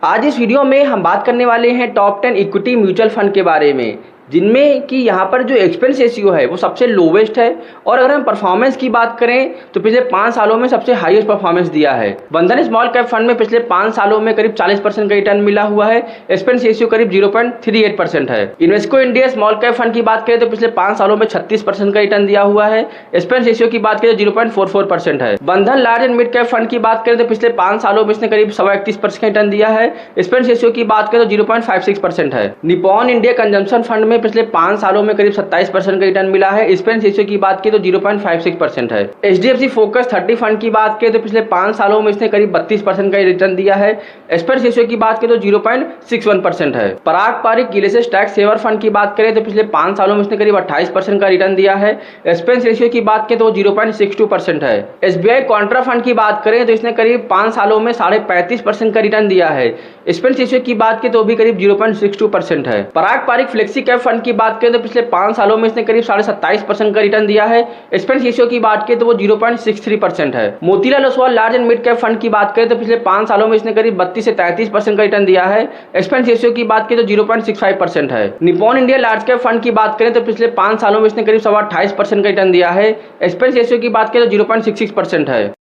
आज इस वीडियो में हम बात करने वाले हैं टॉप 10 इक्विटी म्यूचुअल फंड के बारे में, जिनमें कि यहाँ पर जो एक्सपेंस रेशियो है वो सबसे लोवेस्ट है। और अगर हम परफॉर्मेंस की बात करें तो पिछले 5 सालों में सबसे हाईएस्ट परफॉर्मेंस दिया है। बंधन स्मॉल कैप फंड में पिछले 5 सालों में करीब 40% का रिटर्न मिला हुआ है। एक्सपेंस रेशियो करीब 0.38% है। Invesco India small cap fund की बात करें तो पिछले 5 सालों में 36% का रिटर्न दिया हुआ है। एक्सपेंस रेशियो की बात करें तो 0.44% है। बंधन large and mid cap fund की बात करें तो पिछले 5 सालों में इसने करीब 31% का रिटर्न दिया है। एक्सपेंस रेशियो की बात करें तो 0.56% है। निप्पॉन इंडिया कंजम्पशन फंड में पिछले 5 सालों में करीब 27% का रिटर्न मिला है। एक्सपेंस रेशियो की बात की तो 0.56% है। एचडीएफसी फोकस 30 फंड की बात करें तो पिछले 5 सालों में इसने करीब 32% का रिटर्न दिया है। एक्सपेंस रेशियो की बात करें तो 0.61% है। पराग पारिक गिलिसेस टैक्स सेवर फंड की बात करें तो पिछले 5 सालों में इसने करीब 28% का रिटर्न दिया है। एक्सपेंस रेशियो की बात करें तो 0.62% है। एसबीआई कॉन्ट्रा फंड की बात करें तो इसने करीब 5 सालों में 35.5% का रिटर्न दिया है। एक्सपेंस रेशियो की बात करें तो भी करीब 0.62% है। पराग पारिक फ्लेक्सी कैप फंड की बात करें तो पिछले 5 सालों में इसने करीब 27.5% का रिटर्न दिया है। एक्सपेंस रेशियो की बात करें तो वो 0.63% है। Motilal Oswal large and mid cap fund की बात करें तो पिछले 5 सालों में इसने करीब 32 से 33% का रिटर्न दिया है। एक्सपेंस रेशियो की बात करें तो 0.65% है। Nippon India large cap fund की बात करें तो पिछले 5 सालों में इसने करीब 28% का रिटर्न दिया है। एक्सपेंस रेशियो की बात करें तो 0.66% है।